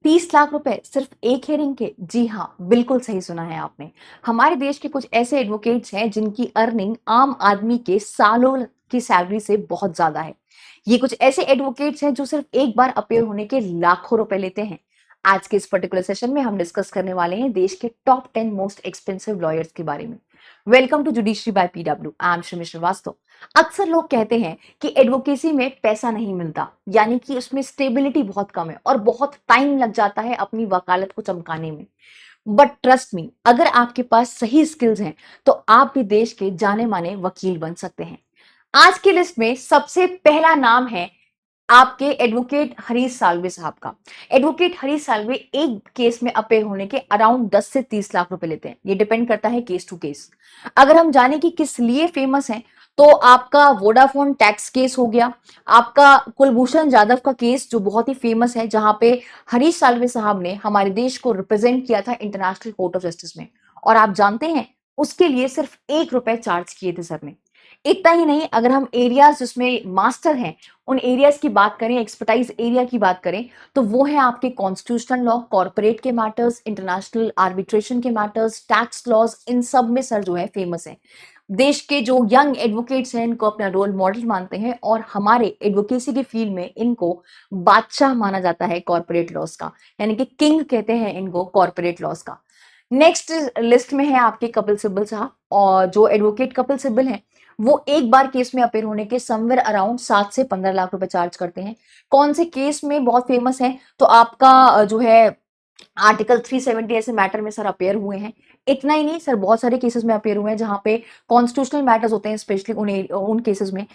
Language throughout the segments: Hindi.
30 लाख रुपए सिर्फ एक हेयरिंग के? जी हाँ, बिल्कुल सही सुना है आपने। हमारे देश के कुछ ऐसे एडवोकेट्स हैं जिनकी अर्निंग आम आदमी के सालों की सैलरी से बहुत ज्यादा है। ये कुछ ऐसे एडवोकेट्स हैं जो सिर्फ एक बार अपीयर होने के लाखों रुपए लेते हैं। आज के इस पर्टिकुलर सेशन में हम डिस्कस करने वाले हैं देश के टॉप 10 मोस्ट एक्सपेंसिव लॉयर्स के बारे में। Welcome to judiciary by PW. I am Shrimi Srivastava. अक्सर लोग कहते हैं कि एडवोकेसी में पैसा नहीं मिलता, यानी कि उसमें स्टेबिलिटी बहुत कम है और बहुत टाइम लग जाता है अपनी वकालत को चमकाने में। बट ट्रस्ट मी, अगर आपके पास सही स्किल्स हैं तो आप भी देश के जाने माने वकील बन सकते हैं। आज की लिस्ट में सबसे पहला नाम है आपके एडवोकेट हरीश साल्वे साहब का। एडवोकेट हरीश साल्वे एक केस में अपेयर होने के अराउंड 10 से 30 लाख रुपए लेते हैं। ये डिपेंड करता है केस टू केस। अगर हम जाने कि किस लिए फेमस है, तो आपका वोडाफोन टैक्स केस हो गया, आपका कुलभूषण जाधव का केस जो बहुत ही फेमस है, जहां पे हरीश साल्वे साहब ने हमारे देश को रिप्रेजेंट किया था इंटरनेशनल कोर्ट ऑफ जस्टिस में। और आप जानते हैं, उसके लिए सिर्फ 1 रुपए चार्ज किए थे सर ने। इतना ही नहीं, अगर हम एरियाज जिसमें मास्टर हैं, उन एरियाज की बात करें, एक्सपर्टाइज एरिया की बात करें, तो वो है आपके कॉन्स्टिट्यूशनल लॉ, कॉर्पोरेट के मैटर्स, इंटरनेशनल आर्बिट्रेशन के मैटर्स, टैक्स लॉज। इन सब में सर जो है फेमस है। देश के जो यंग एडवोकेट्स हैं इनको अपना रोल मॉडल मानते हैं और हमारे एडवोकेसी के फील्ड में इनको बादशाह माना जाता है कॉर्पोरेट लॉज का, यानी कि किंग कहते हैं इनको कॉर्पोरेट लॉज का। नेक्स्ट लिस्ट में है आपके कपिल सिब्बल साहब। और जो एडवोकेट कपिल सिब्बल हैं, वो एक बार केस में अपेयर होने के समवेयर अराउंड 7 से 15 लाख रुपए चार्ज करते हैं। कौन से केस में बहुत फेमस है, तो आपका जो है आर्टिकल 370 ऐसे मैटर में सर अपेयर हुए हैं। इतना ही नहीं सर, बहुत सारे केसेस में अपेयर हुए हैं जहां पे कॉन्स्टिट्यूशनल मैटर्स होते हैं, स्पेशली उन केसेस में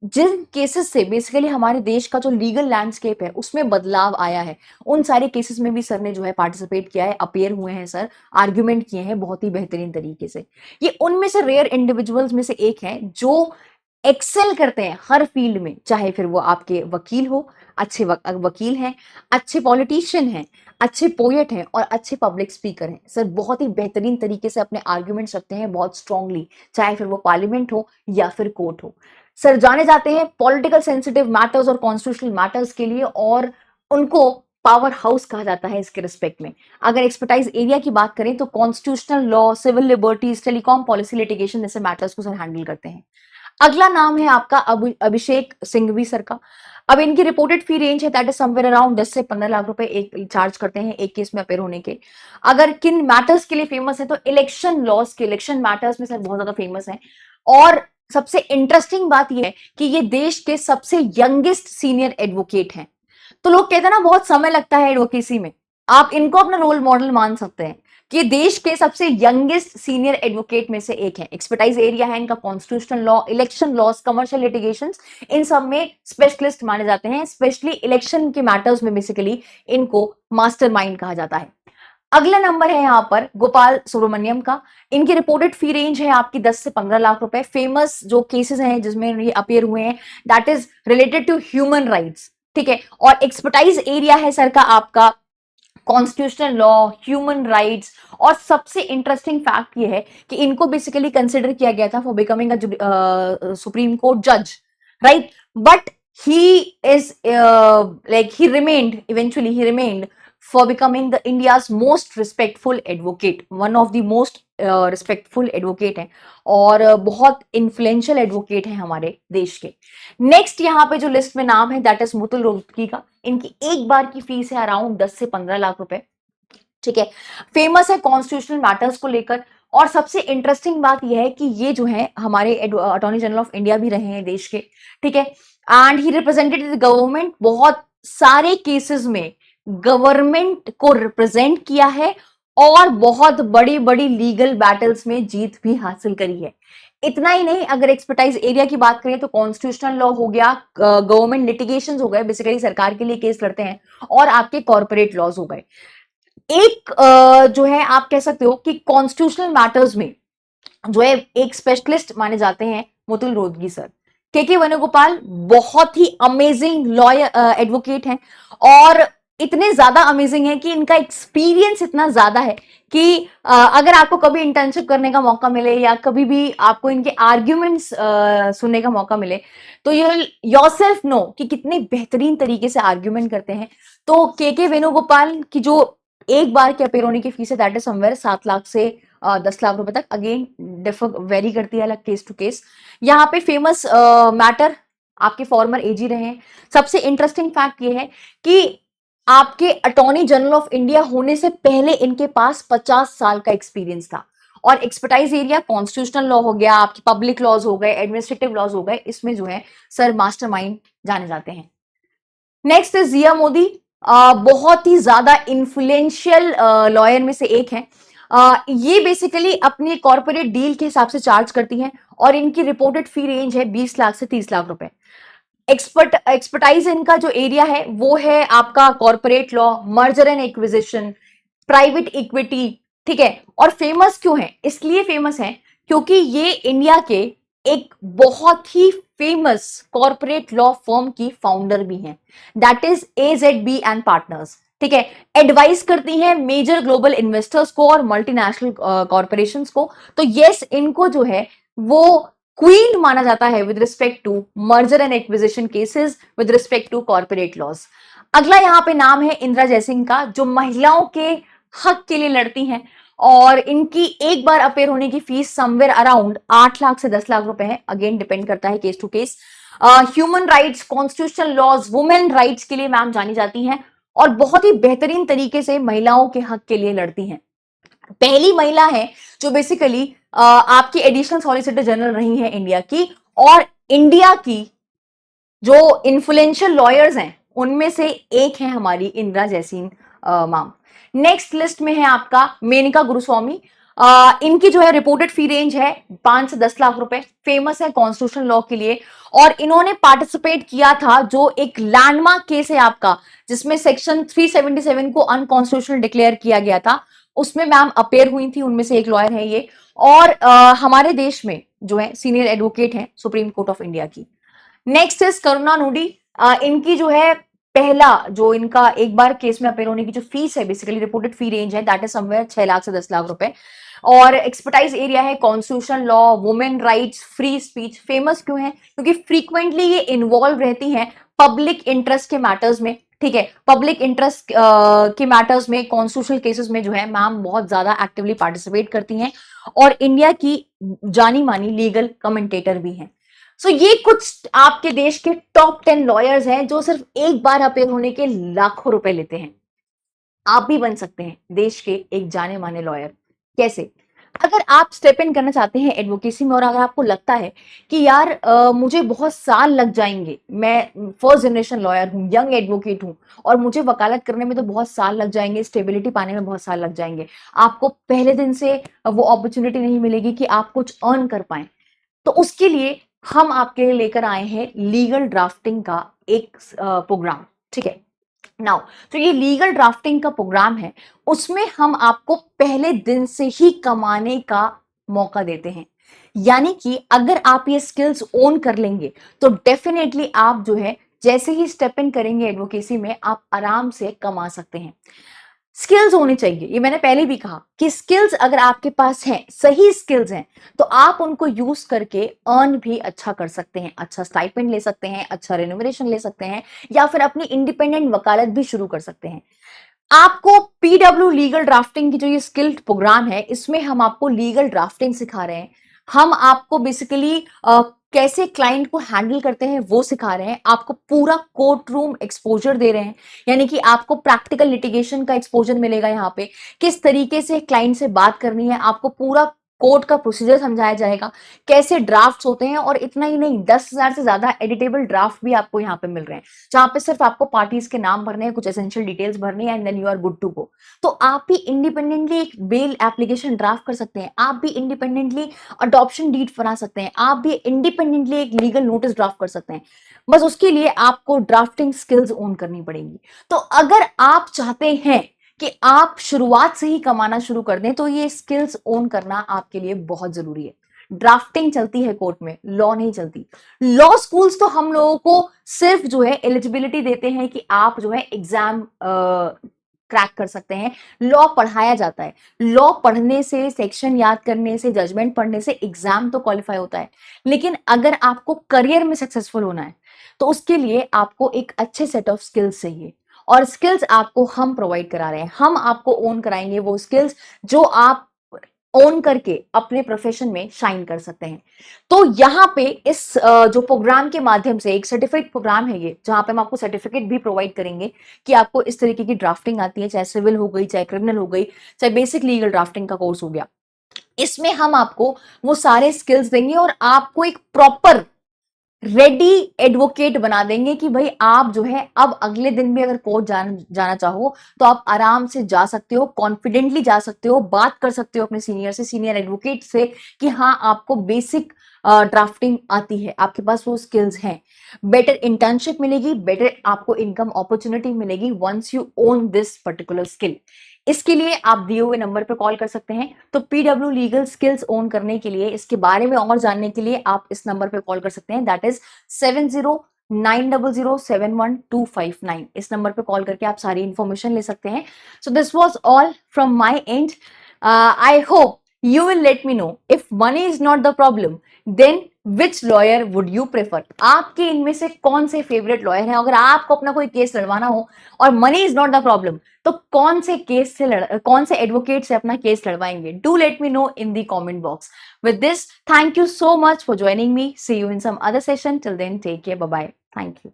जिन केसेस से बेसिकली हमारे देश का जो लीगल लैंडस्केप है उसमें बदलाव आया है। उन सारे केसेस में भी सर ने जो है पार्टिसिपेट किया है, अपेयर हुए हैं सर, आर्ग्यूमेंट किए हैं बहुत ही बेहतरीन तरीके से। ये उनमें से रेयर इंडिविजुअल्स में से एक है जो एक्सेल करते हैं हर फील्ड में, चाहे फिर वो आपके वकील हो, अच्छे वकील हैं, अच्छे पॉलिटिशियन हैं, अच्छे पोएट हैं और अच्छे पब्लिक स्पीकर हैं। सर बहुत ही बेहतरीन तरीके से अपने आर्ग्यूमेंट्स रखते हैं बहुत स्ट्रांगली, चाहे फिर वो पार्लियामेंट हो या फिर कोर्ट हो। सर जाने जाते हैं पॉलिटिकल सेंसिटिव मैटर्स और कॉन्स्टिट्यूशनल मैटर्स के लिए, और उनको पावर हाउस कहा जाता है इसके रिस्पेक्ट में। अगर एक्सपर्टाइज एरिया की बात करें तो constitutional law, civil liberties, telecom policy, litigation जैसे मैटर्स को सर हैंडल करते हैं। अगला नाम है आपका अभिषेक सिंघवी सर का। अब इनकी रिपोर्टेड फी रेंज है दैट इज समवेयर अराउंड 10 से 15 लाख रुपए एक चार्ज करते हैं एक केस में अपेयर होने के। अगर किन मैटर्स के लिए फेमस है, तो इलेक्शन लॉस के, इलेक्शन मैटर्स में सर बहुत ज्यादा फेमस है। और सबसे इंटरेस्टिंग बात यह है कि ये देश के सबसे यंगेस्ट सीनियर एडवोकेट हैं। तो लोग कहते हैं ना बहुत समय लगता है एडवोकेसी में, आप इनको अपना रोल मॉडल मान सकते हैं कि देश के सबसे यंगेस्ट सीनियर एडवोकेट में से एक है। एक्सपर्टाइज एरिया है इनका constitutional law, election laws, commercial litigations, इन सब में स्पेशलिस्ट माने जाते हैं। स्पेशली इलेक्शन के मैटर्स में बेसिकली इनको मास्टरमाइंड कहा जाता है। अगला नंबर है यहाँ पर गोपाल सुब्रमण्यम का। इनकी रिपोर्टेड फी रेंज है आपकी 10 से 15 लाख रुपए। फेमस जो केसेस हैं जिसमें ये अपियर हुए हैं that is related to human rights, ठीक है। और एक्सपर्टाइज एरिया है सर का आपका कॉन्स्टिट्यूशनल लॉ, ह्यूमन राइट्स। और सबसे इंटरेस्टिंग फैक्ट ये है कि इनको बेसिकली कंसिडर किया गया था for becoming a supreme court जज, right. But he is like he remained, eventually he remained for becoming the India's most respectful advocate, one of the most respectful advocate है और बहुत इन्फ्लुएंशियल एडवोकेट है हमारे देश के। नेक्स्ट यहाँ पे जो लिस्ट में नाम है दैट इज मुकुल रोहतगी का। इनकी एक बार की फीस है अराउंड 10 से 15 लाख रुपए, ठीक है। फेमस है कॉन्स्टिट्यूशनल मैटर्स को लेकर। और सबसे इंटरेस्टिंग बात यह है कि ये जो है हमारे अटॉर्नी जनरल ऑफ इंडिया भी रहे हैं देश के, ठीक है। And he represented the government, बहुत सारे केसेस में गवर्नमेंट को रिप्रेजेंट किया है और बहुत बड़ी बड़ी लीगल बैटल्स में जीत भी हासिल करी है। इतना ही नहीं, अगर एक्सपर्टाइज एरिया की बात करें तो कॉन्स्टिट्यूशनल लॉ हो गया, गवर्नमेंट लिटिगेशंस हो गए, बेसिकली सरकार के लिए केस लड़ते हैं, और आपके कॉर्पोरेट लॉज हो गए। एक जो है आप कह सकते हो कि कॉन्स्टिट्यूशनल मैटर्स में जो है एक स्पेशलिस्ट माने जाते हैं मुकुल रोहतगी सर। के वेणुगोपाल बहुत ही अमेजिंग लॉयर एडवोकेट हैं और इतने ज्यादा अमेजिंग है कि इनका एक्सपीरियंस इतना ज्यादा है कि अगर आपको कभी इंटर्नशिप करने का मौका मिले या कभी भी आपको इनके आर्ग्यूमेंट्स सुनने का मौका मिले, तो यू योरसेल्फ नो कि कितने बेहतरीन तरीके से आर्ग्यूमेंट करते हैं। तो के वेणुगोपाल की जो एक बार के अपेयर होने की फीस है, दैट इज समवेयर 7 लाख से 10 लाख रुपए तक। अगेन डिफर वेरी करती है, अलग केस टू केस। यहाँ पे फेमस मैटर आपके फॉर्मर एजी रहे हैं। सबसे इंटरेस्टिंग फैक्ट ये है कि आपके अटॉर्नी जनरल ऑफ इंडिया होने से पहले इनके पास 50 साल का एक्सपीरियंस था। और एक्सपर्टाइज एरिया कॉन्स्टिट्यूशनल लॉ हो गया, आपकी पब्लिक लॉज हो गए, एडमिनिस्ट्रेटिव लॉज हो गए, इसमें जो है सर मास्टरमाइंड जाने जाते हैं। नेक्स्ट इज जिया मोदी। बहुत ही ज्यादा इन्फ्लुएंशियल लॉयर में से एक है। ये बेसिकली अपनी कॉर्पोरेट डील के हिसाब से चार्ज करती हैं और इनकी रिपोर्टेड फी रेंज है 20 लाख से 30 लाख रुपए। एक्सपर्टाइज इनका जो एरिया है वो है आपका corporate law, merger and acquisition, private equity. ठीक है, और फेमस क्यों है? इसलिए फेमस है क्योंकि ये इंडिया के एक बहुत ही फेमस कॉर्पोरेट लॉ फर्म की फाउंडर भी हैं, that is AZB and partners. ठीक है, एडवाइस करती हैं मेजर ग्लोबल इन्वेस्टर्स को और मल्टीनेशनल कॉर्पोरेशंस को। तो यस, इनको जो है वो क्वीन माना जाता है with respect to merger and acquisition cases, with respect to corporate laws. अगला यहाँ पे नाम है इंदिरा जयसिंह का, जो महिलाओं के हक के लिए लड़ती हैं और इनकी एक बार अपेयर होने की फीस समवेयर अराउंड 8 लाख से 10 लाख रुपए है। अगेन डिपेंड करता है case to case. Human rights, constitutional laws, women rights के लिए मैम जानी जाती हैं और बहुत ही बेहतरीन तरीके से महिलाओं के हक के लिए लड़ती हैं। पहली महिला है जो बेसिकली आपकी एडिशनल सॉलिसिटर जनरल रही है इंडिया की, और इंडिया की जो इन्फ्लुएंशियल लॉयर्स हैं उनमें से एक है हमारी Indira Jaising ma'am. Next list में है आपका मेनका गुरुस्वामी। इनकी जो है रिपोर्टेड फी रेंज है 5 से 10 लाख रुपए। फेमस है कॉन्स्टिट्यूशनल लॉ के लिए और इन्होंने पार्टिसिपेट किया था जो एक लैंडमार्क केस है आपका, जिसमें सेक्शन 377 को अनकॉन्स्टिट्यूशनल डिक्लेयर किया गया था, उसमें मैम अपेयर हुई थी। उनमें से एक लॉयर है ये, और हमारे देश में जो है सीनियर एडवोकेट है सुप्रीम कोर्ट ऑफ इंडिया की। नेक्स्ट इज करुणा नोडी। इनकी जो है पहला जो इनका एक बार केस में अपेयर होने की जो फीस है, बेसिकली रिपोर्टेड फी रेंज है दैट इज समवेयर 6 लाख से 10 लाख रुपए। और एक्सपर्टाइज एरिया है constitution law, women rights, free speech. Famous क्यों है? क्योंकि फ्रीक्वेंटली ये इन्वॉल्व रहती हैं पब्लिक इंटरेस्ट के मैटर्स में। ठीक है, पब्लिक इंटरेस्ट के मैटर्स में, कॉन्स्टिट्यूशनल केसेस में जो है मैम बहुत ज्यादा एक्टिवली पार्टिसिपेट करती हैं और इंडिया की जानी मानी लीगल कमेंटेटर भी हैं। सो ये कुछ आपके देश के टॉप 10 लॉयर्स हैं जो सिर्फ एक बार अपेयर होने के लाखों रुपए लेते हैं। आप भी बन सकते हैं देश के एक जाने माने लॉयर। कैसे? अगर आप स्टेप इन करना चाहते हैं एडवोकेसी में और अगर आपको लगता है कि यार मुझे बहुत साल लग जाएंगे, मैं फर्स्ट जनरेशन लॉयर हूँ, यंग एडवोकेट हूँ और मुझे वकालत करने में तो बहुत साल लग जाएंगे, स्टेबिलिटी पाने में बहुत साल लग जाएंगे, आपको पहले दिन से वो अपॉर्चुनिटी नहीं मिलेगी कि आप कुछ अर्न कर पाए, तो उसके लिए हम आपके लिए लेकर आए हैं लीगल ड्राफ्टिंग का एक प्रोग्राम। ठीक है, नाउ तो ये लीगल ड्राफ्टिंग का प्रोग्राम है, उसमें हम आपको पहले दिन से ही कमाने का मौका देते हैं। यानी कि अगर आप ये स्किल्स ओन कर लेंगे तो डेफिनेटली आप जो है जैसे ही स्टेप इन करेंगे एडवोकेसी में, आप आराम से कमा सकते हैं। स्किल्स होनी चाहिए, ये मैंने पहले भी कहा कि स्किल्स अगर आपके पास हैं, सही स्किल्स हैं, तो आप उनको यूज करके अर्न भी अच्छा कर सकते हैं, अच्छा स्टाइपेंड ले सकते हैं, अच्छा रेन्यूमरेशन ले सकते हैं, या फिर अपनी इंडिपेंडेंट वकालत भी शुरू कर सकते हैं। आपको पीडब्ल्यू लीगल ड्राफ्टिंग की जो ये स्किल्ड प्रोग्राम है, इसमें हम आपको लीगल ड्राफ्टिंग सिखा रहे हैं। हम आपको बेसिकली कैसे क्लाइंट को हैंडल करते हैं वो सिखा रहे हैं, आपको पूरा कोर्ट रूम एक्सपोजर दे रहे हैं, यानी कि आपको प्रैक्टिकल लिटिगेशन का एक्सपोजर मिलेगा। यहाँ पे किस तरीके से क्लाइंट से बात करनी है, आपको पूरा कोर्ट का प्रोसीजर समझाया जाएगा, कैसे ड्राफ्ट्स होते हैं, और इतना ही नहीं 10,000 से ज्यादा एडिटेबल ड्राफ्ट भी आपको यहाँ पे मिल रहे हैं, जहां पे सिर्फ आपको पार्टीज के नाम भरने हैं, कुछ एसेंशियल डिटेल्स भरनी है, and then you are good to go. तो आप भी इंडिपेंडेंटली एक बेल एप्लीकेशन ड्राफ्ट कर सकते हैं, आप भी इंडिपेंडेंटली अडॉप्शन डीड बना सकते हैं, आप भी इंडिपेंडेंटली एक लीगल नोटिस ड्राफ्ट कर सकते हैं। बस उसके लिए आपको ड्राफ्टिंग स्किल्स ओन करनी पड़ेगी। तो अगर आप चाहते हैं कि आप शुरुआत से ही कमाना शुरू कर दें, तो ये स्किल्स ओन करना आपके लिए बहुत जरूरी है। ड्राफ्टिंग चलती है कोर्ट में, लॉ नहीं चलती। लॉ स्कूल्स तो हम लोगों को सिर्फ जो है एलिजिबिलिटी देते हैं कि आप जो है एग्जाम क्रैक कर सकते हैं। लॉ पढ़ाया जाता है, लॉ पढ़ने से, सेक्शन याद करने से, जजमेंट पढ़ने से एग्जाम तो क्वालिफाई होता है। लेकिन अगर आपको करियर में सक्सेसफुल होना है तो उसके लिए आपको एक अच्छे सेट ऑफ स्किल्स चाहिए, और स्किल्स आपको हम प्रोवाइड करा रहे हैं। हम आपको ओन कराएंगे वो स्किल्स जो आप ओन करके अपने प्रोफेशन में शाइन कर सकते हैं। तो यहाँ पे इस जो प्रोग्राम के माध्यम से, एक सर्टिफिकेट प्रोग्राम है ये, जहां पे हम आपको सर्टिफिकेट भी प्रोवाइड करेंगे कि आपको इस तरीके की ड्राफ्टिंग आती है, चाहे सिविल हो गई, चाहे क्रिमिनल हो गई, चाहे बेसिक लीगल ड्राफ्टिंग का कोर्स हो गया। इसमें हम आपको वो सारे स्किल्स देंगे और आपको एक प्रॉपर रेडी एडवोकेट बना देंगे कि भाई आप जो है अब अगले दिन भी अगर कोर्ट जाना चाहो तो आप आराम से जा सकते हो, कॉन्फिडेंटली जा सकते हो, बात कर सकते हो अपने सीनियर से, सीनियर एडवोकेट से, कि हाँ आपको बेसिक ड्राफ्टिंग आती है, आपके पास वो स्किल्स हैं। बेटर इंटर्नशिप मिलेगी, बेटर आपको इनकम अपॉर्चुनिटी मिलेगी once you own this particular skill. इसके लिए आप दिए हुए नंबर पर कॉल कर सकते हैं। तो पीडब्ल्यू लीगल स्किल्स ओन करने के लिए, इसके बारे में और जानने के लिए आप इस नंबर पर कॉल कर सकते हैं, दैट इज 7090071259। इस नंबर पे कॉल करके आप सारी इंफॉर्मेशन ले सकते हैं। So this was all from my and. I hope you will let me know if money is not the problem, then which lawyer would you prefer? आपके इनमें से कौन से फेवरेट लॉयर हैं? अगर आपको अपना कोई केस लड़वाना हो और money is not the problem, तो कौन से केस से कौन से एडवोकेट से अपना केस लड़वाएंगे? Do let me know in the comment box. With this, thank you so much for joining me. See you in some other session. Till then, take care. Bye bye. Thank you.